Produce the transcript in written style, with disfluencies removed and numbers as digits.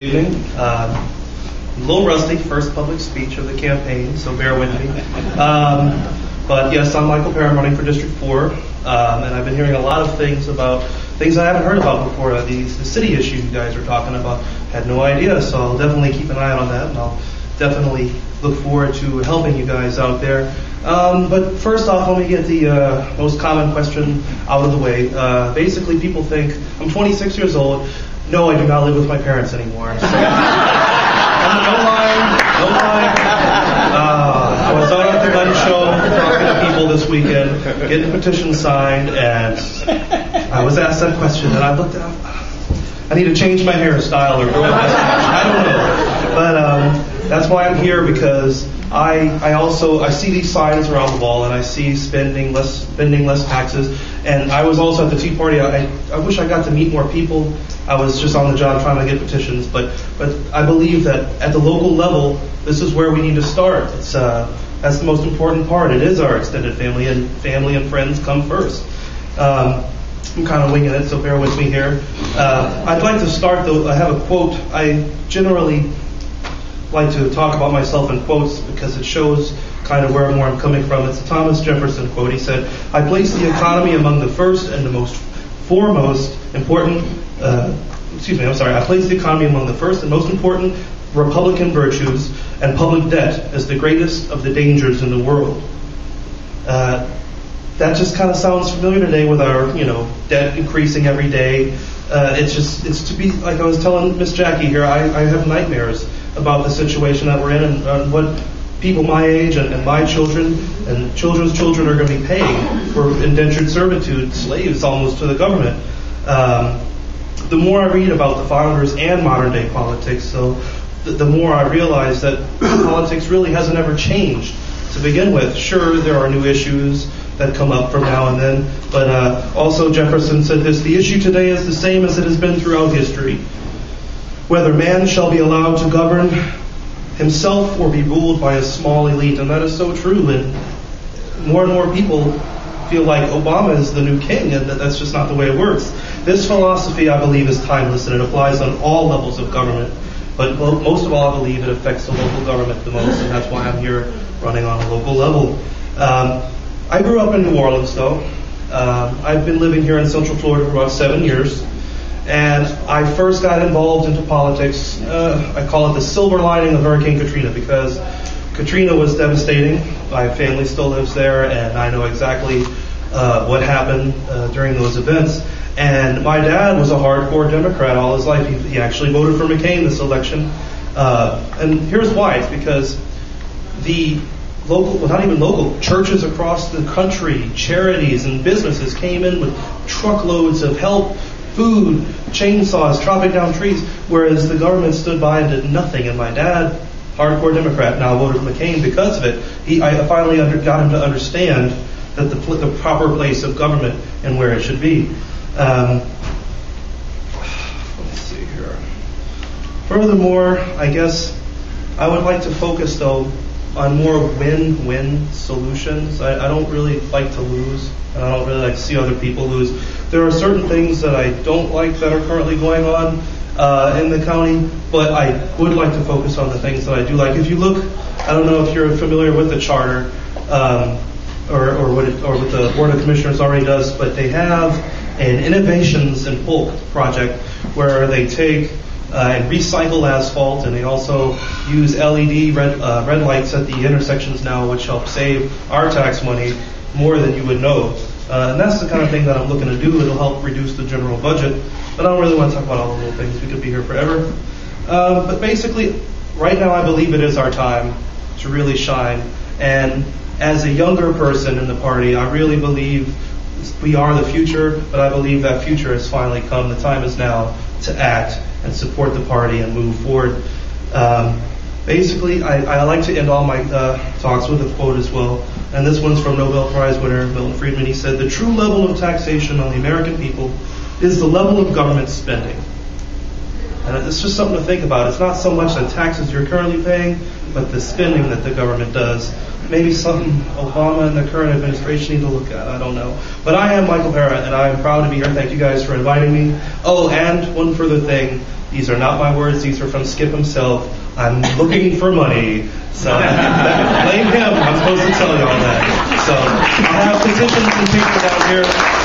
Good evening. A little rusty, first public speech of the campaign, so bear with me. But yes, I'm Michael Perry. I'm running for District 4, and I've been hearing a lot of things about things I haven't heard about before. The city issue you guys are talking about, had no idea, so I'll definitely keep an eye on that, and I'll definitely look forward to helping you guys out there. But first off, let me get the most common question out of the way. Basically, people think, I'm 26 years old. No, I do not live with my parents anymore. So, no lie. I was out at the gun show talking to people this weekend, getting petitions signed, and I was asked that question, and I looked up. I need to change my hairstyle or grow my mustache. I don't know. But that's why I'm here, because I see these signs around the wall, and I see spending less taxes. And I was also at the Tea Party. I wish I got to meet more people. I was just on the job trying to get petitions, but I believe that at the local level, this is where we need to start. That's the most important part. It is our extended family, and family and friends come first. I'm kind of winging it, so bear with me here. I'd like to start, though. I have a quote. I generally like to talk about myself in quotes because it shows kind of where I'm coming from. It's a Thomas Jefferson quote. He said, "I place the economy among the first and the most foremost important." I place the economy among the first and most important Republican virtues, and public debt as the greatest of the dangers in the world. That just kind of sounds familiar today with our, debt increasing every day. It's to be, like I was telling Miss Jackie here, I have nightmares about the situation that we're in and what people my age and my children and children's children are going to be paying for indentured servitude, slaves almost to the government. The more I read about the founders and modern day politics, so the more I realize that politics really hasn't ever changed to begin with. Sure, there are new issues that come up from now and then, but also Jefferson said this: "The issue today is the same as it has been throughout history. Whether man shall be allowed to govern himself or be ruled by a small elite." And that is so true. And more people feel like Obama is the new king, and that's just not the way it works. This philosophy, I believe, is timeless, and it applies on all levels of government. But most of all, I believe it affects the local government the most, and that's why I'm here running on a local level. I grew up in New Orleans, though. I've been living here in Central Florida for about 7 years. And I first got involved into politics, I call it the silver lining of Hurricane Katrina, because Katrina was devastating. My family still lives there, and I know exactly what happened during those events. And my dad was a hardcore Democrat all his life. He actually voted for McCain this election. And here's why. It's because the not even local, churches across the country, charities and businesses came in with truckloads of help, food, chainsaws, chopping down trees, whereas the government stood by and did nothing. And my dad, hardcore Democrat, now voted for McCain because of it. I finally got him to understand that the proper place of government and where it should be. Let's see here. Furthermore, I guess I would like to focus, though, on more win-win solutions. I don't really like to lose, and I don't really like to see other people lose. There are certain things that I don't like that are currently going on in the county, but I would like to focus on the things that I do like. If you look, I don't know if you're familiar with the charter or what the Board of Commissioners already does, but they have an Innovations in Bulk project where they take and recycle asphalt, and they also use LED red lights at the intersections now, which help save our tax money more than you would know. And that's the kind of thing that I'm looking to do. It'll help reduce the general budget. But I don't really want to talk about all the little things. We could be here forever. But basically, right now I believe it is our time to really shine. And as a younger person in the party, I really believe we are the future, but I believe that future has finally come. The time is now to act and support the party and move forward. Basically, I like to end all my talks with a quote as well. And this one's from Nobel Prize winner Milton Friedman. He said, "The true level of taxation on the American people is the level of government spending." And it's just something to think about. It's not so much the taxes you're currently paying, but the spending that the government does. maybe something Obama and the current administration need to look at. I don't know. But I am Michael Parra, and I'm proud to be here. Thank you guys for inviting me. Oh, and one further thing. These are not my words. These are from Skip himself. I'm looking for money. So blame him. I'm supposed to tell you all that. So I have petitions and people down here.